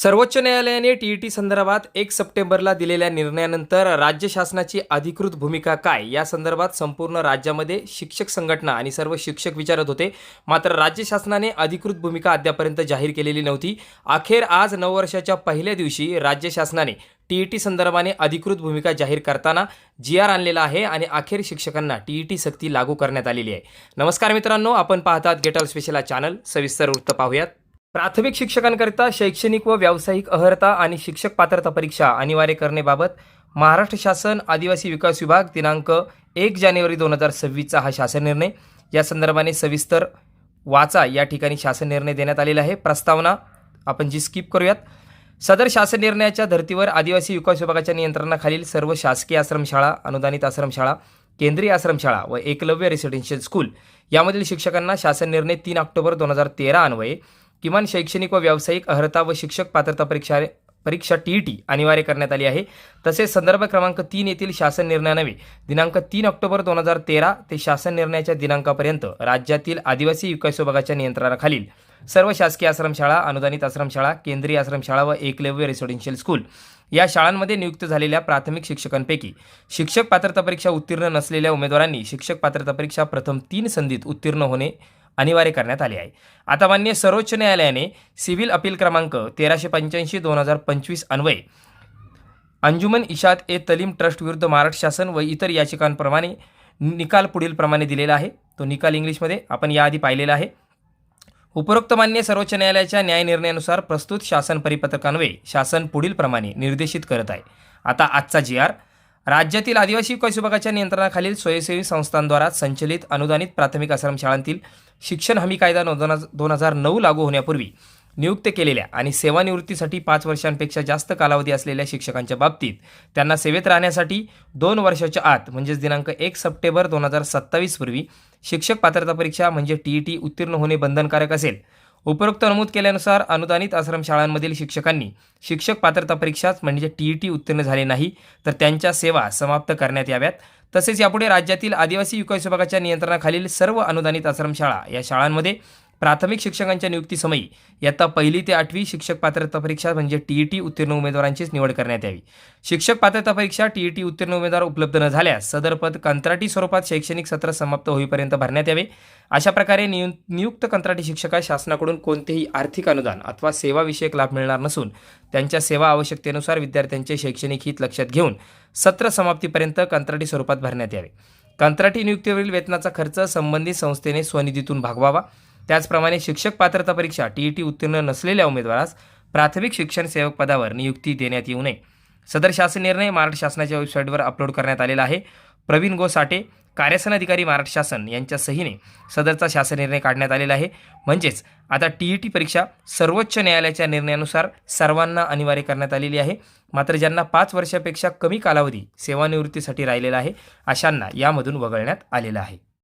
सर्वोच्च न्यायालयाने टी संदर्भात 1 सप्टेंबरला दिलेल्या निर्णयानंतर राज्य शासनाची अधिकृत भूमिका काय या संदर्भात संपूर्ण राज्यामध्ये शिक्षक संघटना आणि सर्व शिक्षक विचारत होते. मात्र राज्य शासनाने अधिकृत भूमिका अद्यापर्यंत जाहीर केलेली नव्हती. अखेर आज 9 वर्षाच्या पहिल्या दिवशी राज्य शासनाने टी संदर्भाने अधिकृत भूमिका जाहीर करताना GR आणलेला आहे आणि अखेर शिक्षकांना टी सक्ती लागू करण्यात आलेली आहे. नमस्कार मित्रांनो, आपण पाहतात गेट ऑल स्पेशल चॅनल. सविस्तर वृत्त पाहूयात. प्राथमिक शिक्षकांकरिता शैक्षणिक व व्यावसायिक अर्हता आणि शिक्षक पात्रता परीक्षा अनिवार्य करण्याबाबत महाराष्ट्र शासन आदिवासी विकास विभाग दिनांक 1 जानेवारी 2026 हा शासन निर्णय. या संदर्भाने सविस्तर वाचा. या ठिकाणी शासन निर्णय देण्यात आलेला आहे. प्रस्तावना आपण जी स्किप करूयात. सदर शासन निर्णयाच्या धर्तीवर आदिवासी विकास विभागाच्या नियंत्रणाखालील सर्व शासकीय आश्रमशाळा, अनुदानित आश्रमशाळा, केंद्रीय आश्रमशाळा व एकलव्य रेसिडेन्शियल स्कूल यामधील शिक्षकांना शासन निर्णय 3 ऑक्टोबर 2013 अन्वये किमान शैक्षणिक व व्यावसायिक अर्हता व शिक्षक पात्रता परीक्षा टी अनिवार्य करण्यात आली आहे. तसेच संदर्भ क्रमांक 3 येथील शासन निर्णयान्वये दिनांक 3 ऑक्टोबर 2013 ते शासन निर्णयाच्या दिनांकापर्यंत राज्यातील आदिवासी विकास विभागाच्या नियंत्रणाखालील सर्व शासकीय आश्रमशाळा, अनुदानित आश्रमशाळा, केंद्रीय आश्रमशाळा व एकलव्य रेसिडेन्शियल स्कूल या शाळांमध्ये नियुक्त झालेल्या प्राथमिक शिक्षकांपैकी शिक्षक पात्रता परीक्षा उत्तीर्ण नसलेल्या उमेदवारांनी शिक्षक पात्रता परीक्षा प्रथम 3 संधीत उत्तीर्ण होणे अनिवार्य करण्यात आले आहे. आता मान्य सर्वोच्च न्यायालयाने सिव्हिल अपील क्रमांक 1385/2025 अन्वये अंजुमन इशात ए तलीम ट्रस्ट विरुद्ध महाराष्ट्र शासन व इतर याचिकांप्रमाणे निकाल पुढील प्रमाणे दिलेला आहे. तो निकाल इंग्लिशमध्ये आपण याआधी पाहिलेला आहे. उपरोक्त मान्य सर्वोच्च न्यायालयाच्या न्याय निर्णयानुसार प्रस्तुत शासन परिपत्रकान्वये शासन पुढील प्रमाणे निर्देशित करत आहे. आता आजचा GR. राज्यातील आदिवासी विकास विभागाच्या नियंत्रणाखालील स्वयंसेवी संस्थांद्वारा संचलित अनुदानित प्राथमिक आश्रमशाळांतील शिक्षण हमी कायदा 2009 लागू होण्यापूर्वी नियुक्त केलेल्या आणि सेवानिवृत्तीसाठी 5 वर्षांपेक्षा जास्त कालावधी असलेल्या शिक्षकांच्या बाबतीत त्यांना सेवेत राहण्यासाठी 2 वर्षाच्या आत म्हणजेच दिनांक 1 सप्टेंबर 2027 पूर्वी शिक्षक पात्रता परीक्षा म्हणजे टी उत्तीर्ण होणे बंधनकारक असेल. उपरोक्त नमूद केल्यानुसार अनुदानित आश्रमशाळांमधील शिक्षकांनी शिक्षक पात्रता परीक्षाच म्हणजे टी उत्तीर्ण झाले नाही तर त्यांच्या सेवा समाप्त करण्यात याव्यात. तसेच यापुढे राज्यातील आदिवासी विकास विभागाच्या नियंत्रणाखालील सर्व अनुदानित आश्रमशाळा या शाळांमध्ये प्राथमिक शिक्षकांच्या नियुक्तीसमयी इयत्ता 1ली ते 8वी शिक्षक पात्रता परीक्षा म्हणजे टी उत्तीर्ण उमेदवारांचीच निवड करण्यात यावी. शिक्षक पात्रता परीक्षा टी उत्तीर्ण उमेदवार उपलब्ध न झाल्यास सदर पद कंत्राटी स्वरूपात शैक्षणिक सत्र समाप्त होईपर्यंत भरण्यात यावे. अशा प्रकारे नियुक्त कंत्राटी शिक्षकास शासनाकडून कोणतेही आर्थिक अनुदान अथवा सेवाविषयक लाभ मिळणार नसून त्यांच्या सेवा आवश्यकतेनुसार विद्यार्थ्यांचे शैक्षणिक हित लक्षात घेऊन सत्र समाप्तीपर्यंत कंत्राटी स्वरूपात भरण्यात यावे. कंत्राटी नियुक्तीवरील वेतनाचा खर्च संबंधित संस्थेने स्वनिधीतून भागवावा. त्याचप्रमाणे शिक्षक पात्रता परीक्षा टी उत्तीर्ण नसलेल्या उमेदवारास प्राथमिक शिक्षण सेवक पदावर नियुक्ती देण्यात येऊ नये. सदर शासन निर्णय महाराष्ट्र शासनाच्या वेबसाईटवर अपलोड करण्यात आलेला आहे. प्रवीण गो साठे, कार्यसन अधिकारी महाराष्ट्र शासन यांच्या सहीने सदरचा शासन निर्णय काढण्यात आलेला आहे. म्हणजेच आता टी परीक्षा सर्वोच्च न्यायालयाच्या निर्णयानुसार सर्वांना अनिवार्य करण्यात आलेली आहे. मात्र ज्यांना 5 वर्षापेक्षा कमी कालावधी सेवानिवृत्तीसाठी राहिलेला आहे अशांना यामधून वगळण्यात आलेलं आहे.